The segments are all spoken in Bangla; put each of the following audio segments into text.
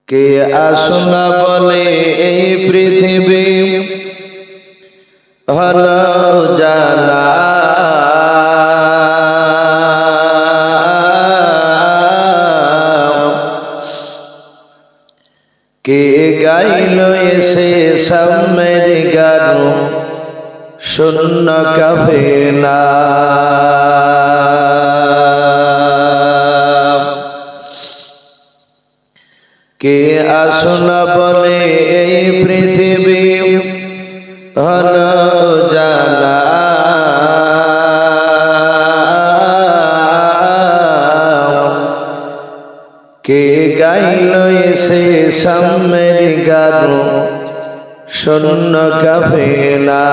কে আসনা বলে এই পৃথিবী হলো জালা। কে গাইল এসে সামের গান শূন্য কাফেলা। কে আসনা বলে এই পৃথিবী হলো জালা। কে গাইল এসে সামের গান শূন্য কাফেলা।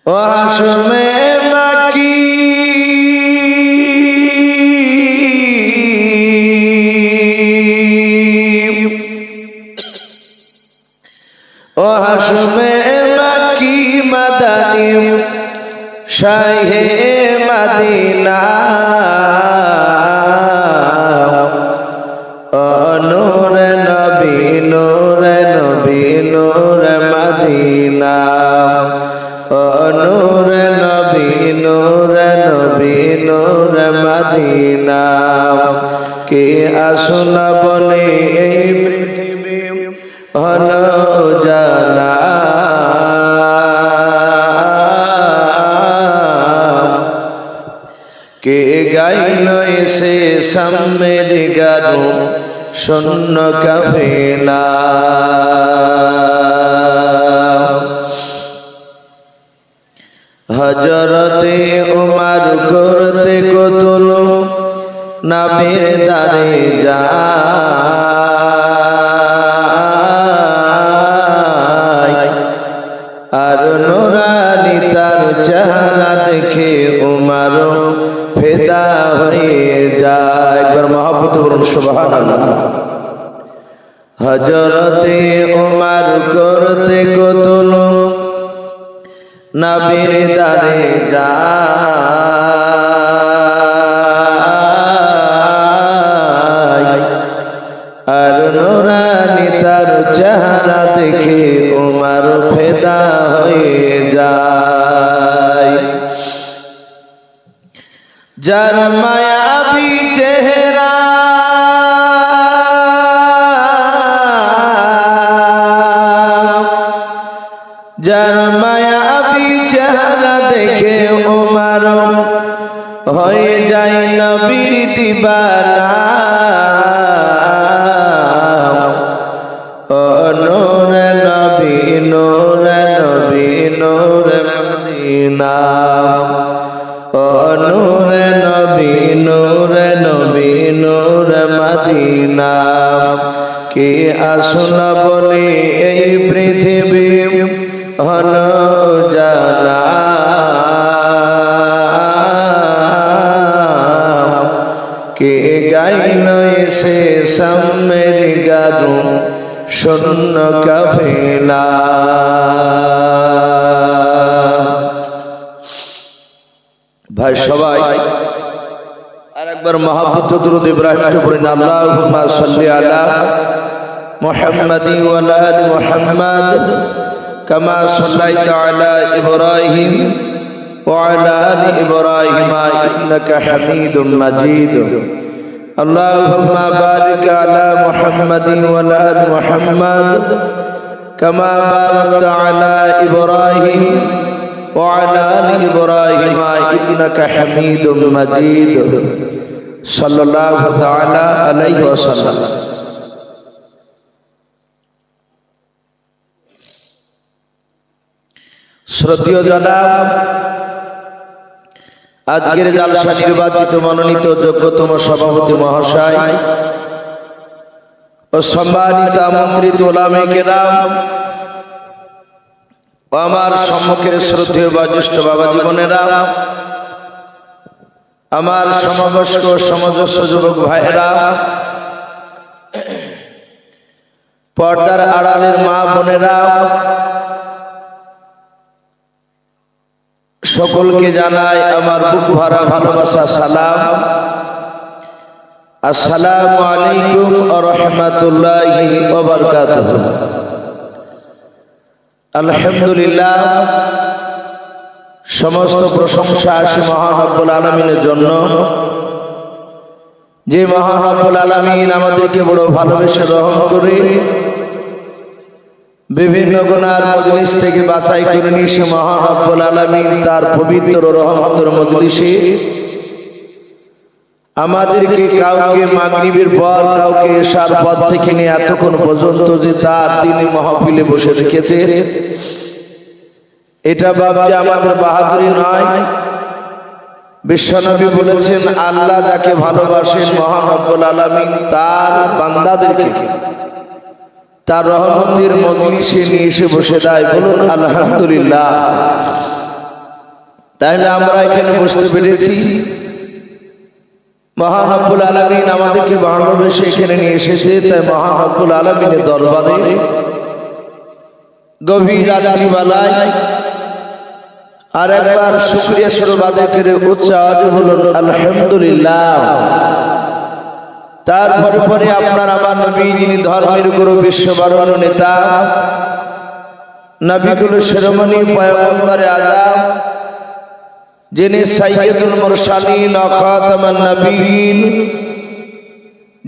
ও হাশমে মাকি ও হাশমে মাকি মাদানী শাহে মদিনা। ও নূরে নবী নূরে নবী নূরে মদিনা। ও নূরে নবী নূরে নবী নূরে মদিনা। কে আসনা বলে এই পৃথিবী হলো জালা। কে গাইল এসে সামের গান শূন্য কাফেলা। হযরতে উমর করতে কতল নবীর দারে যায়। আর নূরানী তার চেহারা দেখে উমর ফিদা হয়ে যায়। একবার মহব্বত করুন সুবহানাল্লাহ। হযরতে উমর করতে কতল নবীর দারে যায়। আর নূরানী তার চেহারা দেখে উমর ফিদা হয়ে যায়। যার মায়াবী চেহারা যার মায়াবী চেহারা দেখে উমর হয়ে যায় নবীর দিবানা। ও নূরে নবী নূরে নবী নূরে মদিনা। ও নূরে নবী নূরে নবী নূরে মদিনা। কে আসনা বলে এই পৃথিবী হলো জালা। কে গাইল এসে সামের গান শূন্য কাফেলা। ভাই সবাই আরেকবার মহব্বত দুরূদ ইব্রাহিম পড়েন। আল্লাহুম্মা সাল্লি আলা মুহাম্মাদি ওয়া আলা আলি মুহাম্মাদ কামা সাল্লাইতা আলা ইব্রাহিম ওয়া আলা আলি ইব্রাহিম ইন্নাকা হামিদুম মাজিদ। আল্লাহুম্মা বারিক আলা মুহাম্মাদি ওয়া আলা আলি মুহাম্মাদ কামা বারাকতা আলা ইব্রাহিম وعلى آل إبراهيم إنك حميد مجيد صلى الله تعالى عليه وسلم. শ্রদ্ধেয় জনাব, আজকের জালসা নির্বাচিত মনোনীত যোগ্যতম সভাপতি মহাশয় ও সম্মানিত আমন্ত্রিত উলামা কেরাম, আমার সম্মুখের শ্রদ্ধেয় বয়োজ্যেষ্ঠ বাবা জীবনেরা, আমার সমবয়স্ক সমজস্ব যুবক ভাইয়েরা, পর্দার আড়ালের মা বোনেরা, সকলকে জানাই আমার বুক ভরা ভালোবাসা সালাম। আসসালামু আলাইকুম ওয়া রাহমাতুল্লাহি ওয়া বারাকাতুহু। আলহামদুলিল্লাহ, সমস্ত প্রশংসা আসে মহান রব্বুল আলামিনের জন্য, যে মহান রব্বুল আলামিন আমাদেরকে বড় ভালোবেসে রহম করে বিভিন্ন গুনার মজলিস থেকে বাছাই করে নিয়ে সে মহান রব্বুল আলামিন তার পবিত্র রহমতের মজলিসে আমাদেরকে কাউকে মাগরিবের পর কাউকে এশার পর থেকে নিয়ে এতক্ষণ পর্যন্ত যে তার তিনি মাহফিলে বসে রেখেছে, এটা ভাবতে আমাদের বাহাদুরি নয়। বিশ্বনবী বলেছেন, আল্লাহ যাকে ভালোবাসেন মহান রব্বুল আলামিন তার বান্দাদেরকে তার রহমতের মজলিসে নিয়ে এসে বসে দেয়। বলুন আলহামদুলিল্লাহ। তাইলে আমরা এখানে বসতে পেরেছি, মহান রব্বুল আলামিন আমাদেরকে ভালোবেসে এখানে নিয়ে এসেছে। তাই মহান রব্বুল আলামিনের দরবারে গভীর রাত্রিবেলায় আর একবার শুকরিয়া স্বরূপ আদায় করে উচ্চ আওয়াজে বলুন আলহামদুলিল্লাহ। তারপরে পরে আপনার আমার নবী, যিনি ধর্মের গুরু, বিশ্ববরণ নেতা, নবীকুল শিরোমণি পয়গম্বরে আযম, যিনি সাইয়্যিদুল মুরসালিন ওয়া খাতামুন নবিয়্যিন,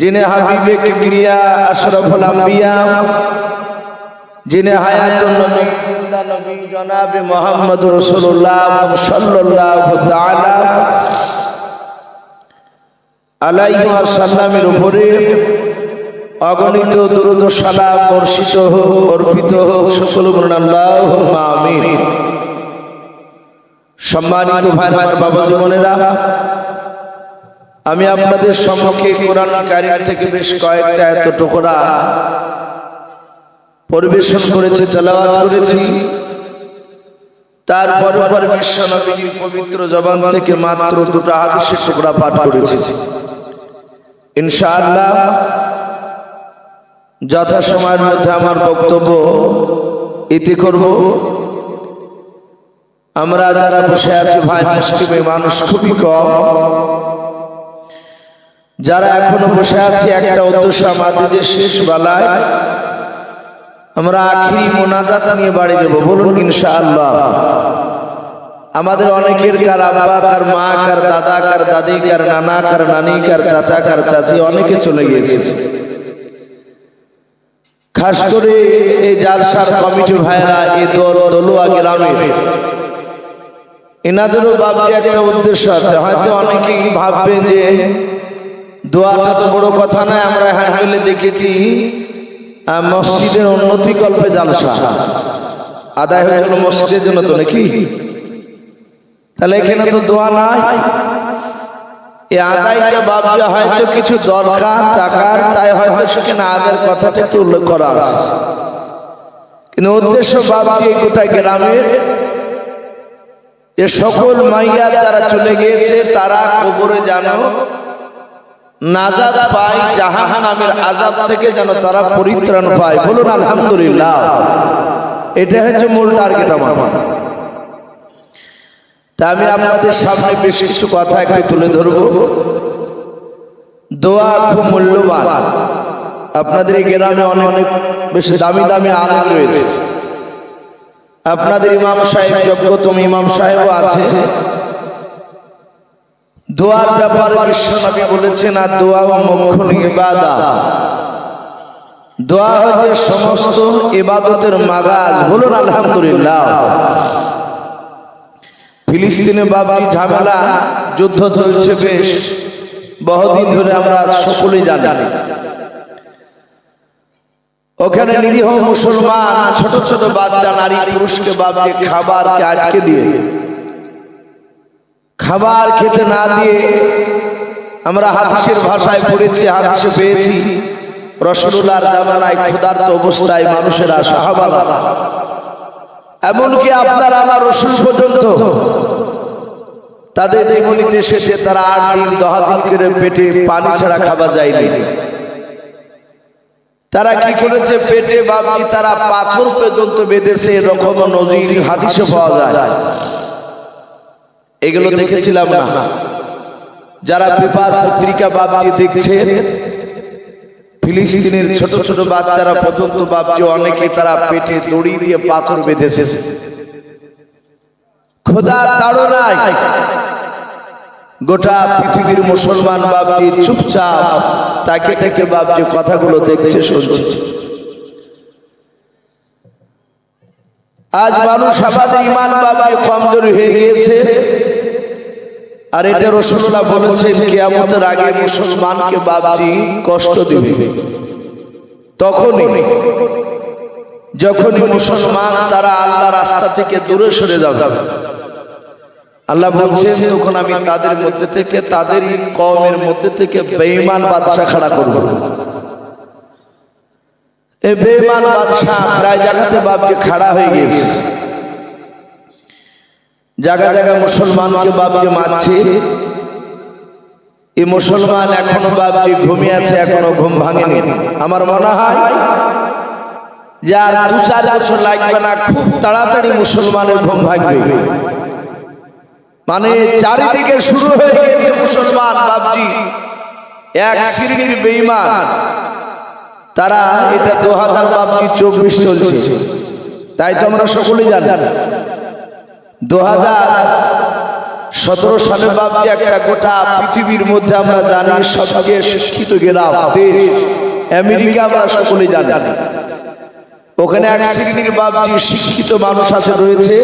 যিনি হাবিবে কিবরিয়া আশরাফুল আম্বিয়া, যিনি হায়াতুন নবী, জিন্দা নবী জনাবে মুহাম্মদুর রাসূলুল্লাহ সাল্লাল্লাহু তাআলা আলাইহি ওয়াসাল্লামের উপরে অগণিত দুরূদ ও সালাম বর্ষিত হোক, অর্পিত হোক। সকল বলুন আল্লাহুম্মা আমিন। সম্মানিত ভাই আমার বাবা জীবনেরা, আমি আপনাদের সম্মুখে কোরআন কারীম থেকে বেশ কয়েকটা এত টুকরা পরিবেশন করেছি, তেলাওয়াত করেছি। তারপরে পরে বিশ্বনবীর পবিত্র জবান থেকে মাত্র দুটো হাদিসের টুকরা পাঠ করেছি। ইনশাআল্লাহ যথাসময়ের মধ্যে আমার বক্তব্য ইতি করব। আমরা যারা বসে আছি ভাই, মুসলিমে মানুষ খুবই কম। যারা এখনো বসে আছি, একটা উদ্দেশ্য আমাদের শেষ বেলায় আমরা আখিরি মোনাজাত নিয়ে বাড়ি যাব। বলুন ইনশাআল্লাহ। আমাদের অনেকের কার আব্বা, কার মা, কার দাদা, কার দাদি, কার নানা, কার নানি, কার চাচা, কার চাচি অনেকে চলে গিয়েছে। খাস করে এই জালসার কমিটি ভাইরা, এই দলুয়া গ্রামে, এনাদেরও ভাবতে একটা উদ্দেশ্য আছে। হয়তো অনেকেই ভাববেন যে দোয়াটা তো বড় কথা নয়, আমরা হ্যান্ডেলে দেখেছি মসজিদের উন্নতি কল্পে জালসা আদায় হয়ে গেল মসজিদের জন্য, তো নাকি? তাহলে এখানে তো দোয়া নাই। এই আদায়টা ভাবলে হয়তো কিছু দরকার টাকার, তাই হয়তো সেখানে আদায়ের কথাটা একটু উল্লেখ করা আছে। কিন্তু উদ্দেশ্য ভাবছি গোটা গ্রামের যে সকল মাইয়া যারা চলে গিয়েছে তারা কবরে যেন নাজাত পায়, জাহান্নামের আযাব থেকে যেন তারা পরিত্রাণ পায়। বলুন আলহামদুলিল্লাহ। এটা হচ্ছে মূল টার্গেট আমার। তা আমি আপনাদের সামনে বেশ কিছু কথা একটু তুলে ধরব। দোয়া খুব মূল্যবান। আপনাদের এই গ্রামে অনেক বেশি দামি দামি আলেম রয়েছে। আপনাদের ইমাম সাহেব, যোগ্যতম ইমাম সাহেবও আছে। দোয়ার ব্যাপারে বিশ্বনবী বলেছেন, আর দোয়া মুখুল ইবাদত। দোয়া হচ্ছে সমস্ত ইবাদতের মাগাজ। বলুন আলহামদুলিল্লাহ। ফিলিস্তিনে বাবা ঝামেলা, যুদ্ধ চলছে বেশ বহুদিন ধরে, আমরা সকলেই জানি। ওখানে নিরীহ মুসলমান ছোট ছোট বাচ্চা, নারী, পুরুষকে বাবাকে খাবারকে আটকে দিয়ে, খাবার খেতে না দিয়ে, আমরা হাদিসের ভাষায় পড়েছি, হাদিসে পেয়েছি, রাসূলুল্লাহর জামানায় ক্ষুধার্ত অবস্থায় মানুষেরা, সাহাবারা, এমনকি আপনার আমার রাসূল পর্যন্ত তাদের জীবনীতে শেষে তারা 8 দিন 10 দিন করে পেটে পানি ছাড়া খাবার যায়নি। তারা কি করেছে, পেটে বাবি তারা পাথর পর্যন্ত বেঁধেছে, এরকম নজির হাদিসে পাওয়া যায়। এগুলো দেখেছিলাম না। যারা পেপার পত্রিকা বাপজি দেখছে, ফিলিস্তিনের ছোট ছোট বাচ্চারা পর্যন্ত বাপজি অনেকে তারা পেটে দড়ি দিয়ে পাথর বেঁধেছে। খোদার তাড়নায় গোটা পৃথিবীর মুসলমান বাপজি চুপচাপ তাকে থেকে বাপজি কথাগুলো দেখছে, শুনছে। আজ মানুষ আমাদের ইমান বাপজি কমজোরি হয়ে গিয়েছে। আর এটা রাসূলুল্লাহ বলেছেন কিয়ামতের আগে মুসলমানকে বাপজি কষ্ট দিবে তখনই যখনই মুসলমান তারা আল্লাহর রাস্তা থেকে দূরে সরে যাবে। আল্লাহ বলছেন তখন আমি তাদের মধ্যে থেকে, তাদেরই কওমের মধ্যে থেকে বেঈমান বাদশা খাড়া করব। এই বেঈমান বাদশা প্রায় জায়গাতে বাপজি খাড়া হয়ে গিয়েছে। জায়গা জায়গায় মুসলমানকে বাপজি মারছে। এই মুসলমান এখনো বাপজি ঘুমিয়ে আছে, এখনো ঘুম ভাঙেনি। আমার মনে হয় যে আর 2-4 বছর লাগবে না, খুব তাড়াতাড়ি মুসলমানের ঘুম ভাঙবে। মানে চারিদিকে শুরু হয়ে গেছে মুসলমান বাপজি এক শ্রেণীর বেঈমান। তারা এটা 2024 চলছে, তাই তো আমরা সকলেই জানি। 2017 সালে বাপজি একটা গোটা পৃথিবীর মধ্যে আমরা জানি সবচেয়ে শিক্ষিত গ্রাম দেশ আমেরিকা, আমরা সকলেই জানি। ওখানে এক শ্রেণীর বাপজি শিক্ষিত মানুষ আছে রয়েছে,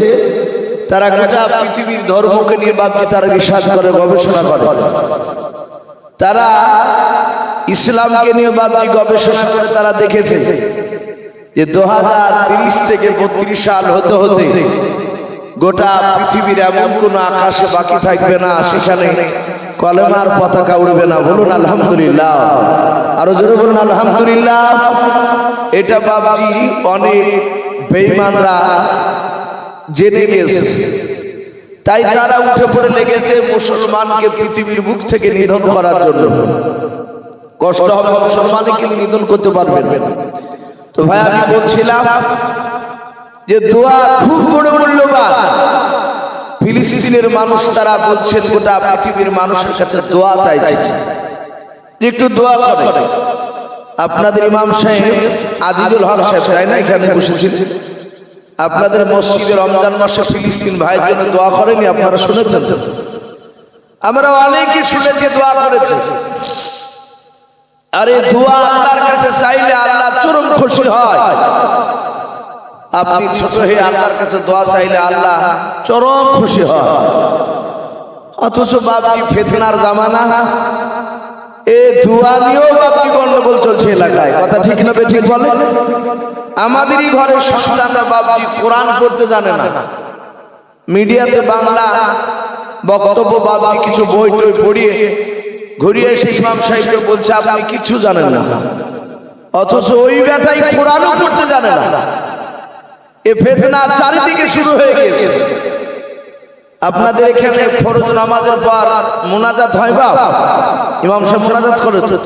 তারা গোটা পৃথিবীর ধর্মকে নিয়ে বাপজি তারা রিসার্চ করে, গবেষণা করে। তারা ইসলামকে নিয়ে বাপজি গবেষণা করে তারা দেখেছে যে 2030 থেকে 32 সাল হতে হতে গোটা পৃথিবীর এমন কোন আকাশে বাকি থাকবে না সেখানে কলেমার পতাকা উড়বে না। বলুন আলহামদুলিল্লাহ, আরো জোরে বলুন আলহামদুলিল্লাহ। এটা বাপজি অনেক বেঈমানরা জেনে গিয়েছে, তাই তারা উঠে পড়ে লেগেছে মুসলমানকে পৃথিবীর বুক থেকে নিধন করার জন্য। কষ্ট হবে, মুসলমানকে নিধন করতে পারবেন না। তো ভাই আমি বলছিলাম যে দোয়া খুব বড় মূল্যবান। ফিলিস্তিনের মানুষ তারা বলছেন গোটা পৃথিবীর মানুষের কাছে দোয়া চাইছে, একটু দোয়া করে। আপনাদের ইমাম সাহেব আজিজুল হক সাহেব তাই না, এখানে বসেছিলেন। আপনাদের মসজিদে রমজান মাসে ফিলিস্তিন ভাইয়ের জন্য দোয়া করেনি? আপনারা শুনেছেন? আমরা অনেকেই শুনেছি দোয়া করেছে। আরে দোয়া আল্লাহর কাছে চাইলে আল্লাহ চরম খুশি হয়। আপনি ছোট হয়ে আল্লাহর কাছে দোয়া চাইলে আল্লাহ চরম খুশি হয়। অথচ বাপজি ফিতনার জামানা, এই দোয়া নিয়েও বাপজি গন্ডগোল চলছে এলাকায়। কথা ঠিক না বেঠিক বলেন? আমাদেরই ঘরে সন্তানরা বাপজি কোরআন পড়তে জানে না। মিডিয়াতে বাংলা বক্তব্য বাপজি কিছু বই টই পড়িয়ে ঘুরিয়ে এসে ইমাম সাহেবকে বলছে আপনি কিছু জানেন না, অথচ ওই বেটাই কোরআনও পড়তে জানে না। এ ফিতনা চারিদিকে শুরু হয়ে গেছে। আপনাদের এখানে ফরজ নামাজের পর মুনাজাত হয় বাপ, ইমাম সাহেব মুনাজাত করে তো।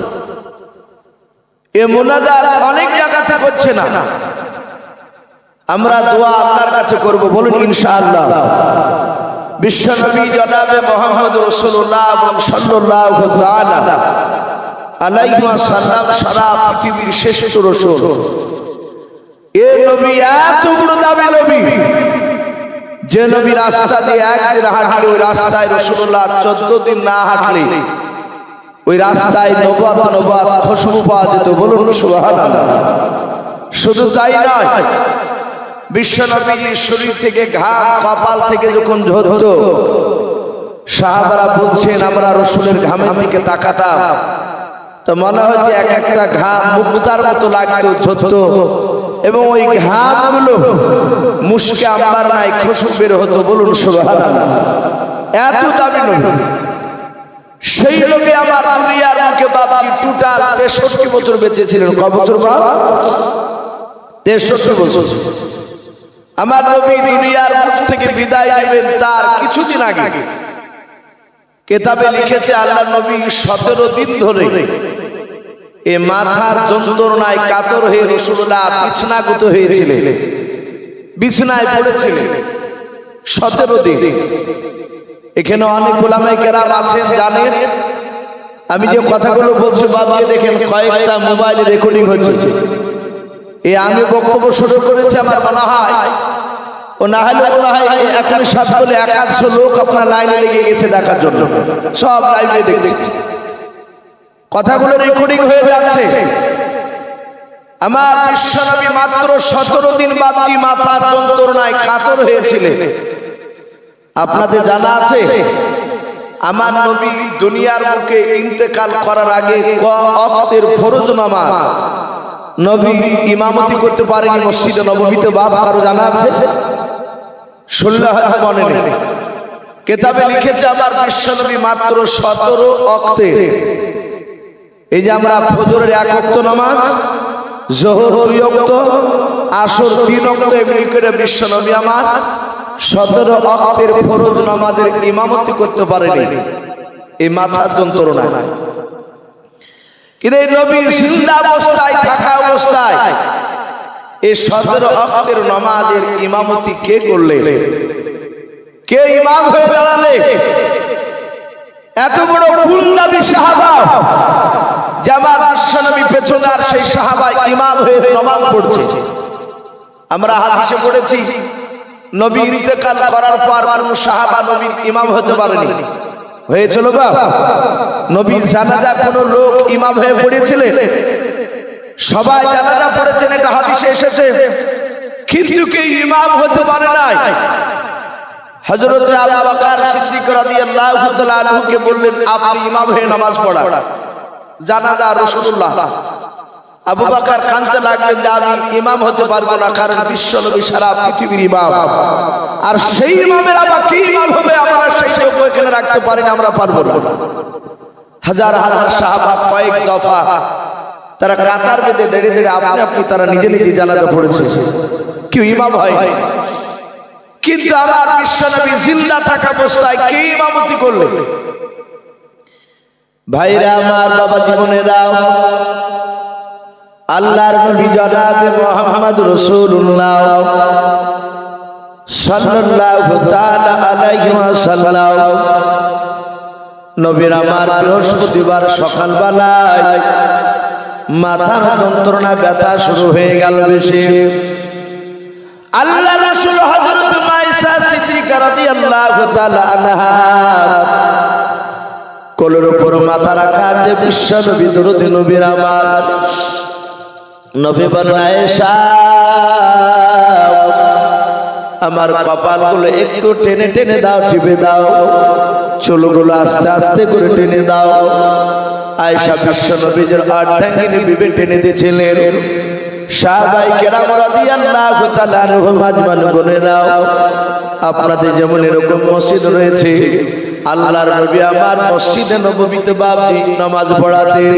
এ মুনাজাত অনেক জায়গাতে করছে না। আমরা দোয়া আল্লাহর কাছে করব, বলুন ইনশাআল্লাহ। বিশ্বনবী জনাবে মুহাম্মদ রাসূলুল্লাহ সাল্লাল্লাহু তাআলা আলাইহি ওয়াসাল্লাম সারা পৃথিবীর শ্রেষ্ঠ রাসূল। এ নবী এত বড় দামি নবী, যে নবী রাস্তা দিয়ে একদিন হাঁটলে ওই রাস্তায় রাসূলুল্লাহ 14 দিন না হাঁটলে ওই রাস্তায় নবুয়ত খুশবু পাওয়া যেত। বলুন সুবহানাল্লাহ। শুধু তাই নয়, বিশ্বনবীর শরীর থেকে ঘাম কপাল থেকে যখন ঝরতো, সাহাবারা বলছেন আমরা রাসূলের ঘামের দিকে তাকাতাম তো মনে হচ্ছে এক একটা ঘাম মুক্তার মতো লাগতো, ঝরতো, এবং ওই ঘামগুলো মুশকে আম্বার নাই খুশবু বের হতো। বলুন সুবহানাল্লাহ। এত দামি নবী, সেই নবী আমার দুনিয়ার মুখে বাপজি টোটাল 63 বছর বেঁচে ছিলেন। কত বছর বাপ? 63 বছর। আমার নবী দুনিয়ার মুখ থেকে বিদায় নেবেন তার কিছুদিন আগে কিতাবে লিখেছে আল্লাহর নবী 17 দিন ধরে এ মাথার যন্ত্রণায় কাতর হয়ে রাসূলুল্লাহ বিছানাগত হয়েছিলেন, বিছানায় পড়েছিলেন 17 দিন। এখানে অনেক ওলামায়ে কেরাম আছেন জানেন। আমি যে কথাগুলো বলছি বাবা দেখেন কয়েকটা মোবাইলে রেকর্ডিং হচ্ছে। এই আমি বক্তব্য শুরু করেছি আমার মনে হয় ও না হলে মনে হয় এখন সব বলে 100 লোক আপনার লাইনে লেগে গেছে দেখার জন্য, সব লাইভে দেখছে, কথাগুলো রেকর্ডিং হয়ে যাচ্ছে। আমার বিশ্বনবী মাত্র 17 দিন বাকি মাথার যন্ত্রণায় কাতর হয়েছিলেন। আপনাদের জানা আছে আমার নবী দুনিয়ার মুখে ইন্তেকাল করার আগে ওয়াক্তের ফরজ নামাজ নবী ইমামতি করতে পারেনি মসজিদে নববীতে। বাবা কারো জানা আছে? শুনলে হয়তো মনে নেই। কিতাবে লিখেছে আমার বিশ্বনবী মাত্র 17 ওয়াক্তে, এই যে আমরা ফজরের 1 ওয়াক্ত নামাজ, যোহর 2 ওয়াক্ত, আসর 3 ওয়াক্ত, এমনি করে বিশ্বনবী আমার 17 ওয়াক্তের ফরজ নামাজের ইমামতি করতে পারেনি এই মাথার যন্ত্রণা। কিন্তু এই নবী জিন্দা অবস্থায় থাকা অবস্থায় এই 17 ওয়াক্তের নামাজের ইমামতি কে করলে? কে ইমাম হয়ে দাঁড়ালে? এত বড় নবী সাহাবা যে আমার বিশ্বনবী পেছনে আর সেই সাহাবা ইমাম হয়ে নামাজ পড়ছে। আমরা হাদিসে পড়েছি নবী ইন্তেকাল করার পর কোন সাহাবা নবীর ইমাম হতে পারেনি। হয়েছিল বাবা? নবী জানাজা কোন লোক ইমাম হয়ে পড়েছিলেন? সবাই জানাজা পড়েছেন, এটা হাদিসে এসেছে, কিন্তু কেউ ইমাম হতে পারে নাই। হযরত আবু বকর সিদ্দিক রাদিয়াল্লাহু তাআলা আনহুকে বললেন আপনি ইমাম হয়ে নামাজ পড়ান জানাজা রাসূলুল্লাহ। আবু বকর কাঁদতে লাগলেন যে আমি ইমাম হতে পারবো না, কারণ বিশ্বনবী সারা পৃথিবীর ইমাম, আর সেই ইমামের আবার কি ইমাম হবে? আমরা সেই যোগ্য এখানে রাখতে পারি না, আমরা পারবো না। হাজার হাজার সাহাবা কয়েক দফা তারা কাতার বেঁধে দাঁড়িয়ে দাঁড়িয়ে আপনি আপনি তারা নিজে নিজে জানাজা পড়েছে, কেউ ইমাম হয়। কিন্তু আমার বিশ্বনবী জিন্দা থাকা অবস্থায় কে ইমামতি করলেন? ভাইরা আমার, বাবা জীবনেরাও, আল্লাহর নবী জনাবে মুহাম্মদ রাসূলুল্লাহ সাল্লাল্লাহু তাআলা আলাইহি ওয়াসাল্লাম নবীর আমার বৃহস্পতিবার সকালবেলায় মাথার যন্ত্রণা ব্যথা শুরু হয়ে গেল বেশি। আল্লাহ রাসূল হযরত মাইসা সিদ্দিকা রাদিয়াল্লাহু তাআলা আনহা কোলের উপর মাথা রাখা আছে বিশ্বনবী দরুদ নবীর আমার। নবী বলেন আয়েশা আমার কপালগুলো একটু টেনে টেনে দাও, টিপে দাও, চুলগুলো আস্তে আস্তে করে টেনে দাও। আয়েশা বিশ্বনবীর অর্ধাঙ্গিনী বিবে টেনে দিয়েছিলেন। সাহাবায়ে কেরাম রাদিয়াল্লাহু তাআলা আনহুম আজমাইন বোনেরাও, আপনাদের যেমন এরকম মসজিদ রয়েছে, আল্লাহর নবী আমার মসজিদে নববীতে বাপজি নামাজ পড়াতেন।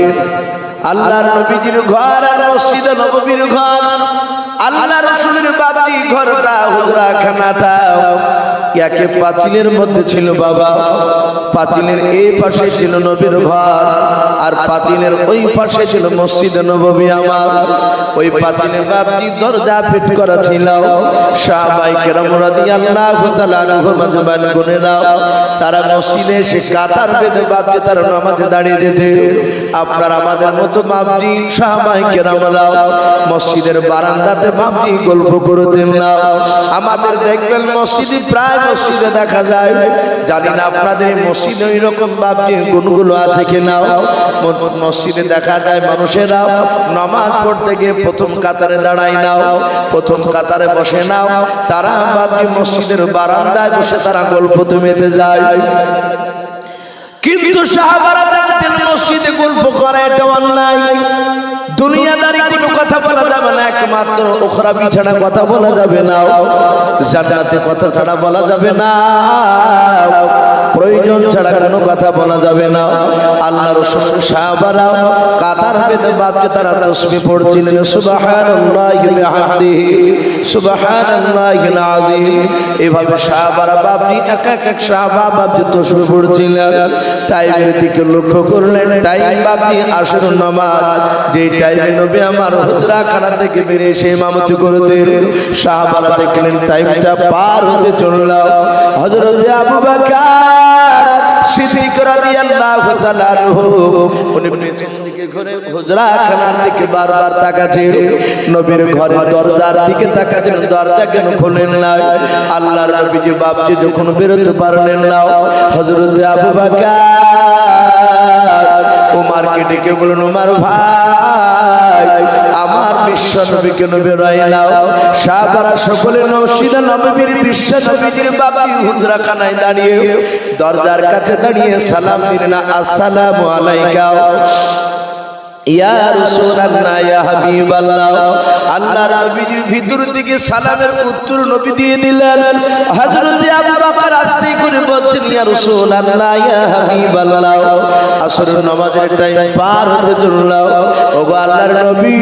আল্লাহর নবীজির ঘর আর মসজিদে নববীর ঘর, আল্লাহ রাসূলের বাপজি ঘরটা হুজরাখানাটা একে পাঁচিলের মধ্যে ছিল বাবা। পাঁচিলের এই পাশে ছিল নবীর ঘর, আর পাঁচিলের ওই পাশে ছিল মসজিদে নববী আমার। ওই পাঁচিলের বাপজি দরজা ফিট করা ছিল। সাহাবায়ে কেরাম রাদিয়াল্লাহু তাআলা আনহুম আজমাইন বোনেরা তারা মসজিদে এসে কাতার বেঁধে বাপজি তারা নামাজে দাঁড়িয়ে যেতে। আপনার আমাদের মতো বাপজি সাহাবায়ে কেরামরা মসজিদের বারান্দাতে বাপজি গল্প করতেন না। আমাদের দেখবেন মসজিদে প্রায় মসজিদে দেখা যায়, জানি না আপনাদের মসজিদে ওই রকম বাপজি গুণগুলো আছে কিনা। মসজিদে দেখা যায় মানুষেরা নামাজ পড়তে গিয়ে প্রথম কাতারে দাঁড়ায় নাও, প্রথম কাতারে বসে নাও, তারা বাপজি মসজিদের বারান্দায় বসে তারা গল্প তুমেতে যায়। কিন্তু সাহাবারা জানতেন মসজিদে গল্প করা এটা অন্যায়। দুনিয়াদারি কোনো কথা বলা যাবে না, একমাত্র ওখরাবি ছাড়া কথা বলা যাবে না, জান্নাতের কথা ছাড়া বলা যাবে না, প্রয়োজন ছাড়া কোনো কথা বলা যাবে না। আল্লাহ রাসূল সাহাবারা কাতার বেঁধে বাপকে তারা তাসবিহ পড়ছিলেন, সুবহানাল্লাহি বিহামদিহি সুবহানাল্লাহিল আযীম। এভাবে সাহাবারা বাপজি এক এক সাহাবা বাপজি তাসবিহ পড়ছিলেন। টাইমের দিকে লক্ষ্য করলেন, টাইম বাপজি আসর নামাজ, যে টাইমে নবী আমার হুজরাখানা থেকে বেরিয়ে এসে ইমামতি করতেন। সাহাবারা দেখলেন টাইমটা পার হতে চলল। হযরত আবু বকর সিদ্দিক রাদিয়াল্লাহু তাআলা আনহু উনি পেছন দিকে ঘুরে হুজরাখানার দিকে বারবার তাকাচ্ছেন। নবীর ঘরের দরজার দিকে তাকাচ্ছেন, দরজা কেন খোলেন না? আল্লাহর নবীজি বাপজি যখন বেরোতে পারলেন না, হযরত আবু বকর ওমরকে ডেকে বললেন, ওমর ভাই, আমার বিশ্ব নবীকে নবী রাইলাও। সাহাবারা সকলে মসজিদে নববীর বিশ্ব নবীজির বাপজি হুজরাখানায় দাঁড়িয়ে দরজার কাছে দাঁড়িয়ে সালাম দিলেন, আসসালামু আলাইকা ইয়া রাসূলুল্লাহ ইয়া হাবিবাল্লাহ। আল্লাহর নবীজির ভিতর থেকে সালামের উত্তর নবী দিয়ে দিলেন। হযরত আবু বকর আস্তে করে বলছেন, ইয়া রাসূলুল্লাহ ইয়া হাবিবাল্লাহ, আসরের নামাজের টাইম পার হতে চলল। ওগো আল্লাহর নবী,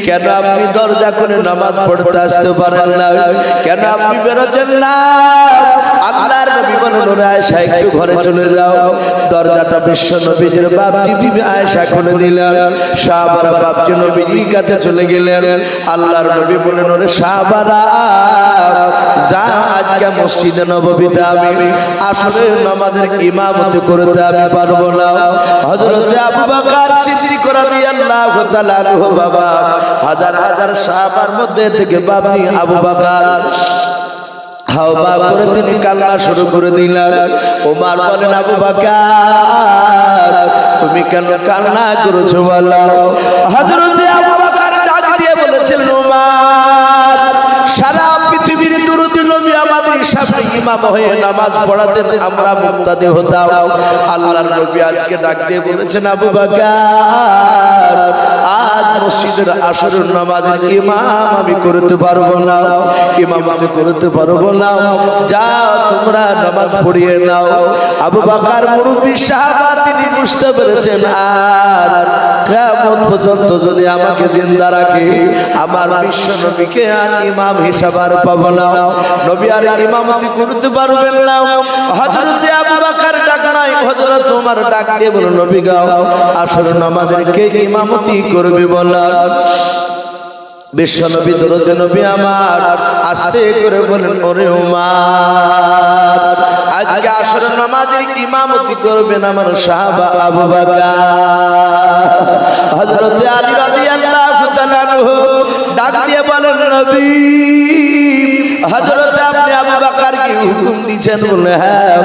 কেন আপনি দরজা করে নামাজ পড়তে আসতে পারেন না? কেন আপনি বেরোচ্ছেন না? আল্লাহর নবী বলেন, ওরে আয়েশা একটু ঘরে চলে যাও। দরজাটা বিশ্ব নবীজির বাপজি বিবি আয়েশা খুলে দিলেন। সাহাবারা বাপজি নবীজির কাছে চলে গেলেন। আল্লাহর নবী বলেন, ওরে সাহাবারা, যা আজকে মসজিদে নববীতে আমি আসরের নামাজের ইমামতি করতে আমি পারবো না। হযরত আবু বকর সিদ্দিক রাদিয়াল্লাহু তাআলা আনহু বাবা, হাজার হাজার সাহাবার মধ্যে থেকে বাপজি আবু বকর হাওয়া করে তিনি কান্না শুরু করে দিলেন। ওমর বলেন, আবু বকর তুমি কেন কান্না করেছো বলো? হযরত আবু বকর ডাক দিয়ে বলেছেন, ওমর, সারা পৃথিবীর দরুদ নবী আমাদের সামনে ইমাম হয়ে নামাজ পড়াতেন, আমরা মুক্তাদি হতাম। আল্লাহর নবী আজকে ডাক দিয়ে বলেছেন, আবু বকর আজ মসজিদের আসরের নামাজের ইমাম আমি করতে পারবো না, ইমামতি করতে পারবো না, যাও তোমরা নামাজ পড়িয়ে নাও। আবু বকর মুরব্বি সাহাবা, তিনি বুঝতে পেরেছেন আর কিয়ামত পর্যন্ত যদি আমাকে জিন্দা রাখে আমার বিশ্ব নবীকে আর ইমাম হিসাবে আর পাবো না, নবী আর ইমামতি করতে পারবেন না। হযরত আবু বকর ডাক নাই, হযরত ওমর ডাক দিয়ে বলল, নবী গাও আসর নামাজের কে ইমামতি করবে বলেন। বিশ্ব নবী দরুদ নবী আমার আস্তে করে বলেন, ওরে ওমর, আজকে আসর নামাজের ইমামতি করবেন আমার সাহাবা আবু বকর। হযরত আলী রাদিয়াল্লাহু তাআলা আনহু ডাক দিয়ে বলেন, নবী, হযরত আপনি আবু বকরকে হুকুম দিয়েছেন? বলে, হ্যাঁ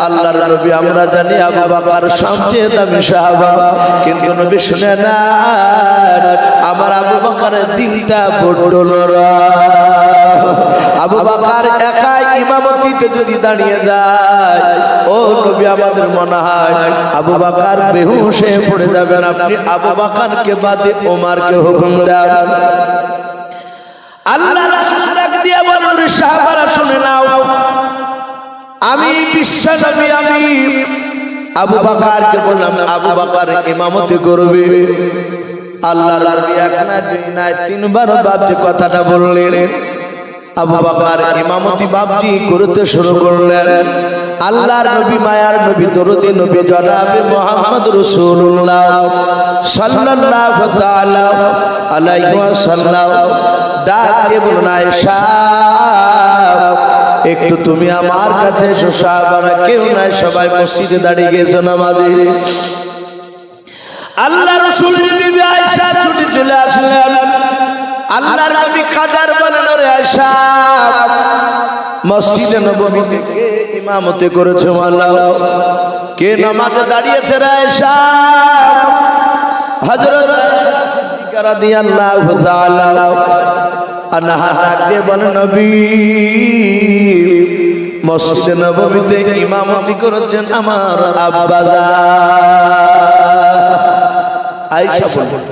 আল্লাহর নবী, আমরা জানি আবু বকর সবচেয়ে দামি সাহাবা, কিন্তু নবী শুনে না, আমার আবু বকরের তিনটা বড়রা। আবু বকর একাই ইমামতিতে যদি দাঁড়িয়ে যায়, ও নবী, আমাদের মনে হয় আবু বকর বেহুশ হয়ে পড়ে যাবেন। আপনি আবু বকরকে বাদে ওমরকে হুকুম দেন। আল্লাহ রাসূল ডাক দিয়ে বলেন, সাহাবারা শুনে নাও, আমি বিশ্ব নবী আমি আবু বকরকে বললাম, আবু বকর ইমামতি করবে। আল্লাহর নবী এক না দুই না তিনবার বাপজি কথাটা বললেন। আবু বকর ইমামতি বাপজি করতে শুরু করলেন। আল্লাহর নবী, মায়ার নবী, দরুদি নবী জনাবে মুহাম্মদ রাসূলুল্লাহ সাল্লাল্লাহু তাআলা আলাইহি ওয়াসাল্লাম ডাক দিয়ে বললেন, আয়েশা একটু তুমি আমার কাছে এসো। সাহাবারা কেউ নাই, সবাই মসজিদে দাঁড়িয়ে গেছে নামাজে। আল্লাহ রাসূলের বিবি আয়েশা ছুটে চলে আসলেন। আল্লাহর নবী কাদার বলেন, ওরে আয়েশা, মসজিদে নববীতে কে ইমামতি করেছে? আল্লাহ, কে নামাজে দাঁড়িয়েছে রে আয়েশা? হযরত সিদ্দিকা রাদিয়াল্লাহু তাআলা আনহা ডাক দিয়ে বলেন, নবী, মসজিদে নববীতে ইমামতি করেছেন আমার আব্বা আয়েশা বলেন,